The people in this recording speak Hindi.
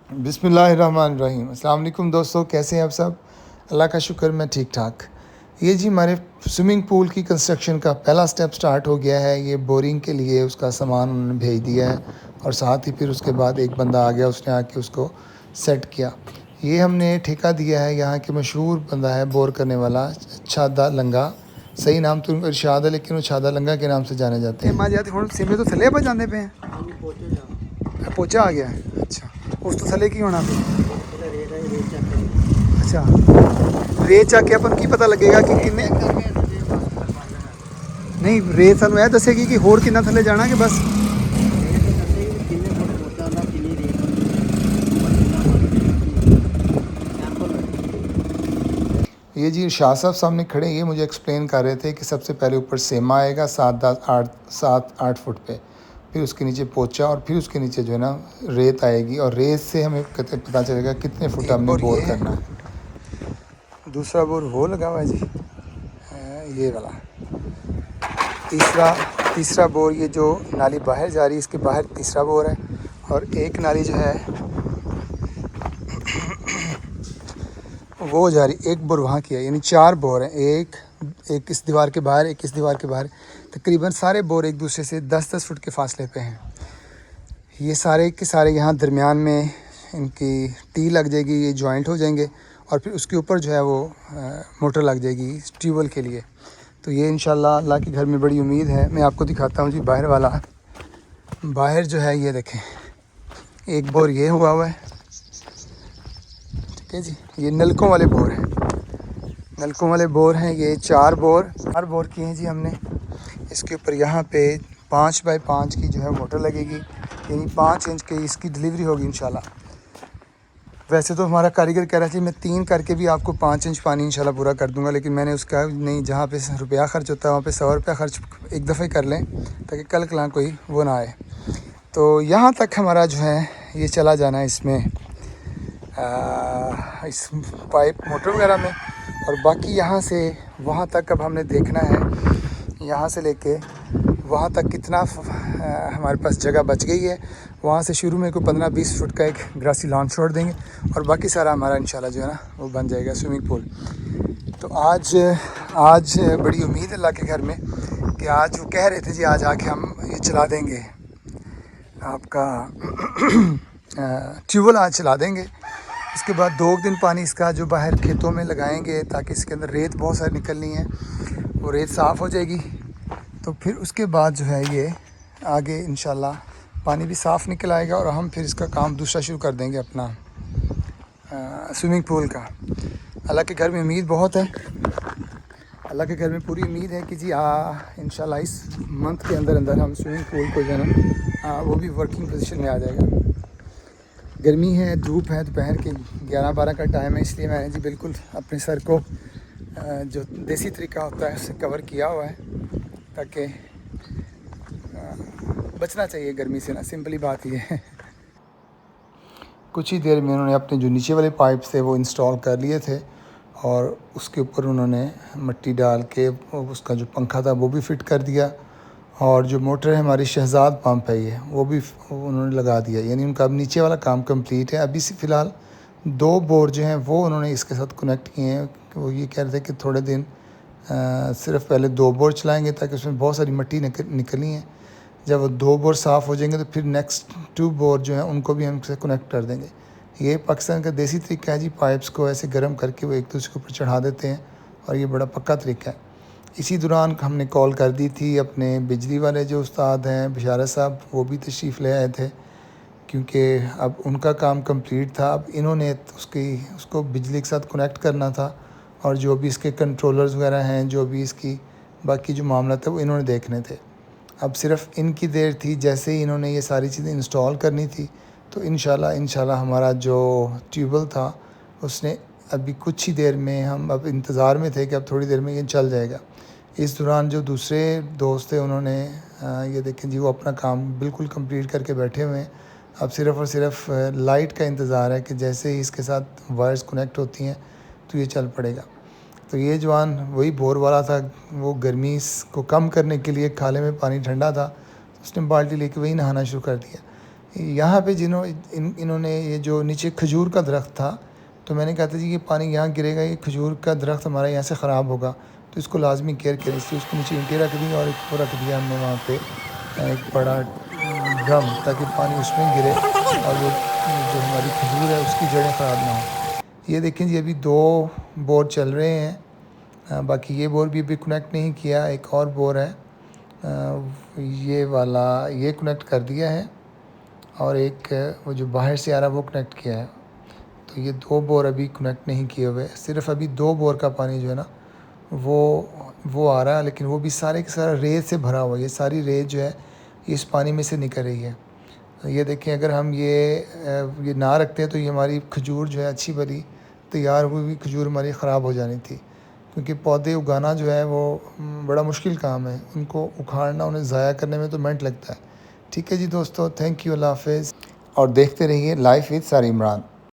बिस्मिल्लाहिर्रहमानिर्रहीम। अस्सलाम वालेकुम दोस्तों, कैसे हैं आप सब? अल्लाह का शुक्र मैं ठीक ठाक। ये जी हमारे स्विमिंग पूल की कंस्ट्रक्शन का पहला स्टेप स्टार्ट हो गया है। ये बोरिंग के लिए उसका सामान उन्होंने भेज दिया है और साथ ही फिर उसके बाद एक बंदा आ गया, उसने आके उसको सेट किया। ये हमने ठेका दिया है, यहाँ के मशहूर बंदा है बोर करने वाला, छादा लंगा। सही नाम तो उनका इरशाद है, लेकिन वो छादा लंगा के नाम से जाने जाते हैं। सिमे तो थले पर जाने पे हैं, पोचा आ गया है। अच्छा, उस तो थले की होना पे। अच्छा, रेत चा के अपन की पता लगेगा कि किन्ने नहीं, रेत सानू यह दसेगी कि होर किन्ना थले जाना कि बस। ये जी शाह साहब सामने खड़े, ये मुझे एक्सप्लेन कर रहे थे कि सबसे पहले ऊपर सेमा आएगा 7-8 फुट पे, फिर उसके नीचे पोचा और फिर उसके नीचे जो है ना रेत आएगी, और रेत से हमें पता चलेगा कितने फुट हमने बोर करना है। दूसरा बोर वो लगा हुआ है जी, ये वाला। तीसरा तीसरा बोर, ये जो नाली बाहर जा रही है इसके बाहर तीसरा बोर है, और एक नाली जो है वो जा रही, एक बोर वहाँ की है, यानी 4 बोर हैं। एक इस दीवार के बाहर, एक इस दीवार के बाहर। तकरीबन सारे बोर एक दूसरे से 10-10 फुट के फासले पे हैं। ये सारे के सारे यहाँ दरमियान में इनकी टी लग जाएगी, ये जॉइंट हो जाएंगे, और फिर उसके ऊपर जो है वो मोटर लग जाएगी ट्यूबवेल के लिए। तो ये इंशाल्लाह अल्लाह के घर में बड़ी उम्मीद है। मैं आपको दिखाता हूँ जी बाहर वाला। बाहर जो है ये देखें, एक बोर ये हुआ है, ठीक है जी। ये नलकों वाले बोर हैं, नलकों वाले बोर हैं। ये 4 बोर किए हैं जी हमने। इसके ऊपर यहाँ पे 5 बाई 5 की जो है मोटर लगेगी, यानी 5 इंच की इसकी डिलीवरी होगी इंशाल्लाह। वैसे तो हमारा कारीगर कह रहा था मैं 3 करके भी आपको 5 इंच पानी इंशाल्लाह पूरा कर दूंगा, लेकिन मैंने उसका नहीं, जहाँ पे रुपया खर्च होता है वहाँ पे 100 रुपया खर्च एक दफ़े ही कर लें, ताकि कल कलां कोई वो ना आए। तो यहाँ तक हमारा जो है ये चला जाना है इसमें, इस पाइप मोटर वगैरह में, और बाकी यहाँ से वहाँ तक अब हमने देखना है, यहाँ से लेके वहाँ तक कितना हमारे पास जगह बच गई है। वहाँ से शुरू में कोई 15-20 फुट का एक ग्रासी लॉन छोड़ देंगे, और बाकी सारा हमारा इंशाल्लाह जो है ना वो बन जाएगा स्विमिंग पूल। तो आज बड़ी उम्मीद है अल्लाह के घर में कि आज वो कह रहे थे जी आज आके हम ये चला देंगे आपका ट्यूबवेल, आज चला देंगे। इसके बाद 2 दिन पानी इसका जो बाहर खेतों में लगाएंगे, ताकि इसके अंदर रेत बहुत सारी निकलनी है, वो रेत साफ़ हो जाएगी। तो फिर उसके बाद जो है ये आगे इंशाल्लाह पानी भी साफ़ निकल आएगा, और हम फिर इसका काम दूसरा शुरू कर देंगे अपना स्विमिंग पूल का। अल्लाह के घर में उम्मीद बहुत है, अल्लाह के घर में पूरी उम्मीद है कि जी इंशाल्लाह इस मंथ के अंदर अंदर हम स्विमिंग पूल को जो है ना वो भी वर्किंग पोजीशन में आ जाएगा। गर्मी है, धूप है, दोपहर के 11-12 का टाइम है, इसलिए मैंने जी बिल्कुल अपने सर को जो देसी तरीका होता है उससे कवर किया हुआ है, ताकि बचना चाहिए गर्मी से ना, सिंपली बात ये है। कुछ ही देर में उन्होंने अपने जो नीचे वाले पाइप थे वो इंस्टॉल कर लिए थे, और उसके ऊपर उन्होंने मिट्टी डाल के उसका जो पंखा था वो भी फ़िट कर दिया, और जो मोटर है हमारी शहजाद पंप है ये, वो भी उन्होंने लगा दिया। यानी उनका अब नीचे वाला काम कंप्लीट है। अभी से फ़िलहाल 2 बोर जो हैं वो उन्होंने इसके साथ कनेक्ट किए हैं। वो ये कह रहे थे कि थोड़े दिन सिर्फ पहले 2 बोर चलाएंगे, ताकि उसमें बहुत सारी मिट्टी निकली है। जब वो 2 बोर साफ़ हो जाएंगे तो फिर नेक्स्ट 2 बोर जो हैं उनको भी हम से कनेक्ट कर देंगे। ये पाकिस्तान का देसी तरीका है जी, पाइप्स को ऐसे गर्म करके वो एक दूसरे के ऊपर चढ़ा देते हैं, और ये बड़ा पक्का तरीका है। इसी दौरान हमने कॉल कर दी थी अपने बिजली वाले जो उस्ताद हैं बिशारत साहब, वो भी तशरीफ़ ले आए थे, क्योंकि अब उनका काम कंप्लीट था। अब इन्होंने उसको बिजली के साथ कनेक्ट करना था, और जो भी इसके कंट्रोलर्स वगैरह हैं, जो भी इसकी बाकी जो मामला था वो इन्होंने देखने थे। अब सिर्फ इनकी देर थी, जैसे ही इन्होंने ये सारी चीज़ें इंस्टॉल करनी थी, तो इंशाल्लाह हमारा जो ट्यूबवेल था उसने अभी कुछ ही देर में, हम अब इंतज़ार में थे कि अब थोड़ी देर में ये चल जाएगा। इस दौरान जो दूसरे दोस्त थे उन्होंने ये देखें जी वो अपना काम बिल्कुल कंप्लीट करके बैठे हुए हैं। अब सिर्फ़ और सिर्फ लाइट का इंतज़ार है कि जैसे ही इसके साथ वायर्स कनेक्ट होती हैं तो ये चल पड़ेगा। तो ये जवान वही बोर वाला था, वो गर्मी को कम करने के लिए, खाले में पानी ठंडा था, उसने बाल्टी लेके वही नहाना शुरू कर दिया। यहाँ पे इन्होंने ये जो नीचे खजूर का दरख्त था, तो मैंने कहा था जी ये पानी यहाँ गिरेगा, ये खजूर का दरख्त हमारा यहाँ से ख़राब होगा, तो इसको लाजमी केयर करें। इसलिए उसको नीचे ईंटें रख दी और एक वो रख दिया हमने वहाँ पे एक बड़ा ड्रम, ताकि पानी उसमें गिरे और वो जो हमारी खजूर है उसकी जड़ें ख़राब ना हो। ये देखें जी, अभी 2 बोर चल रहे हैं, बाकी ये बोर भी अभी कनेक्ट नहीं किया। एक और बोर है, ये वाला ये कनेक्ट कर दिया है, और एक वो जो बाहर से आ रहा है वो कनेक्ट किया है। तो ये 2 बोर अभी कनेक्ट नहीं किए हुए, सिर्फ अभी 2 बोर का पानी जो है ना वो आ रहा है, लेकिन वो भी सारे के सारा रेत से भरा हुआ है। ये सारी रेत जो है इस पानी में से निकल रही है। ये देखें, अगर हम ये ना रखते हैं तो ये हमारी खजूर जो है अच्छी भली तैयार हुई हुई खजूर हमारी ख़राब हो जानी थी, क्योंकि पौधे उगाना जो है वो बड़ा मुश्किल काम है। उनको उखाड़ना, उन्हें ज़ाया करने में तो मिनट लगता है। ठीक है जी दोस्तों, थैंक यू, अल्लाह हाफ़िज़, और देखते रहिए लाइफ विद सर इमरान।